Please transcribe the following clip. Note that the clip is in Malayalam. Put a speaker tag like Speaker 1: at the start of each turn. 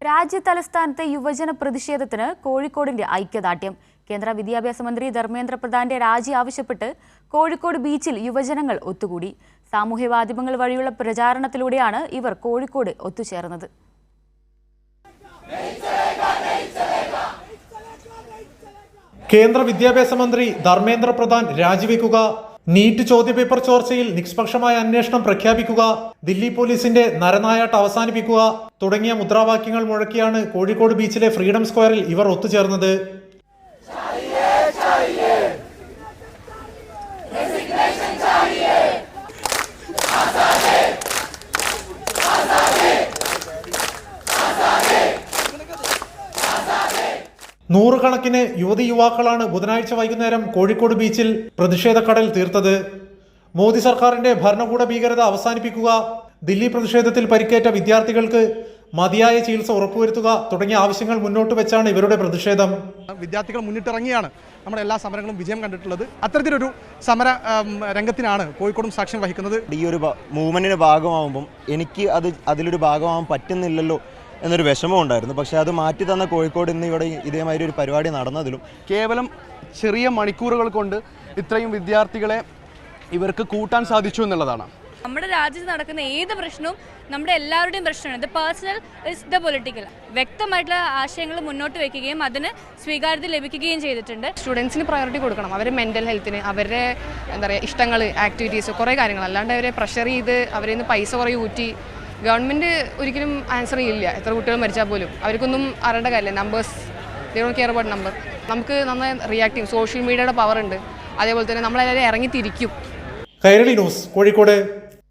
Speaker 1: രാജ്യതലസ്ഥാനത്തെ യുവജന പ്രതിഷേധത്തിന് കോഴിക്കോടിന്റെ ഐക്യദാർഢ്യം. കേന്ദ്ര വിദ്യാഭ്യാസ മന്ത്രി ധർമ്മേന്ദ്ര പ്രധാന്റെ രാജി ആവശ്യപ്പെട്ട് കോഴിക്കോട് ബീച്ചിൽ യുവജനങ്ങൾ ഒത്തുകൂടി. സാമൂഹ്യ മാധ്യമങ്ങൾ വഴിയുള്ള പ്രചാരണത്തിലൂടെയാണ് ഇവർ കോഴിക്കോട് ഒത്തുചേർന്നത്.
Speaker 2: കേന്ദ്ര വിദ്യാഭ്യാസ മന്ത്രി ധർമ്മേന്ദ്ര പ്രധാൻ രാജിവെക്കുക, നീറ്റ് ചോദ്യപേപ്പർ ചോർച്ചയിൽ നിഷ്പക്ഷമായ അന്വേഷണം പ്രഖ്യാപിക്കുക, ദില്ലി പോലീസിന്റെ നരനായാട്ട് അവസാനിപ്പിക്കുക തുടങ്ങിയ മുദ്രാവാക്യങ്ങൾ മുഴക്കിയാണ് കോഴിക്കോട് ബീച്ചിലെ ഫ്രീഡം സ്ക്വയറിൽ ഇവർ ഒത്തുചേർന്നത്. നൂറുകണക്കിന് യുവതി യുവാക്കളാണ് ബുധനാഴ്ച വൈകുന്നേരം കോഴിക്കോട് ബീച്ചിൽ പ്രതിഷേധക്കടൽ തീർത്തത്. മോദി സർക്കാരിന്റെ ഭരണകൂട ഭീകരത അവസാനിപ്പിക്കുക, ദില്ലി പ്രതിഷേധത്തിൽ പരിക്കേറ്റ വിദ്യാർത്ഥികൾക്ക് മതിയായ ചികിത്സ ഉറപ്പുവരുത്തുക തുടങ്ങിയ ആവശ്യങ്ങൾ മുന്നോട്ട് വെച്ചാണ് ഇവരുടെ പ്രതിഷേധം.
Speaker 3: വിദ്യാർത്ഥികൾ മുന്നിട്ടിറങ്ങിയാണ് നമ്മുടെ എല്ലാ സമരങ്ങളും വിജയം കണ്ടിട്ടുള്ളത്. അത്തരത്തിലൊരു സമര രംഗത്തിനാണ് കോഴിക്കോടും സാക്ഷ്യം വഹിക്കുന്നത്.
Speaker 4: ഈ ഒരു മൂവ്മെന്റിന്റെ ഭാഗമാകുമ്പം എനിക്ക് അതിലൊരു ഭാഗമാകാൻ പറ്റുന്നില്ലല്ലോ എന്നൊരു വിഷമം ഉണ്ടായിരുന്നു. പക്ഷേ അത് മാറ്റി തന്ന കോഴിക്കോട് ഇന്ന് ഇവിടെ ഇതേമാതിരി ഒരു പരിപാടി നടന്നതിലും
Speaker 5: കേവലം ചെറിയ മണിക്കൂറുകൾ കൊണ്ട് ഇത്രയും വിദ്യാർത്ഥികളെ ഇവർക്ക് കൂട്ടാൻ സാധിച്ചു എന്നുള്ളതാണ്.
Speaker 6: നമ്മുടെ രാജ്യത്ത് നടക്കുന്ന ഏത് പ്രശ്നവും നമ്മുടെ എല്ലാവരുടെയും പ്രശ്നമാണ്. The personal is the political. വ്യക്തമായിട്ടുള്ള ആശയങ്ങൾ മുന്നോട്ട് വയ്ക്കുകയും അതിന് സ്വീകാര്യത ലഭിക്കുകയും ചെയ്തിട്ടുണ്ട്.
Speaker 7: സ്റ്റുഡൻസിന് പ്രയോറിറ്റി കൊടുക്കണം. അവരുടെ മെൻ്റൽ ഹെൽത്തിന്, അവരുടെ എന്താ പറയുക ഇഷ്ടങ്ങൾ, ആക്ടിവിറ്റീസ്, കുറേ കാര്യങ്ങൾ. അല്ലാണ്ട് അവരെ പ്രഷർ ചെയ്ത് അവരിൽ നിന്ന് പൈസ കുറേ ഊറ്റി ഗവൺമെൻറ് ഒരിക്കലും ആൻസർ ചെയ്യില്ല. എത്ര കുട്ടികൾ മരിച്ചാൽ പോലും അവർക്കൊന്നും അറിയേണ്ട കാര്യമില്ല. Numbers, they don't care about number. നമുക്ക് നന്നായി റിയാക്ട് ചെയ്യും. സോഷ്യൽ മീഡിയയുടെ പവർ ഉണ്ട്. അതേപോലെ തന്നെ നമ്മളെല്ലാവരും ഇറങ്ങിത്തിരിക്കും.
Speaker 2: കൈരളി ന്യൂസ്, കോഴിക്കോട്.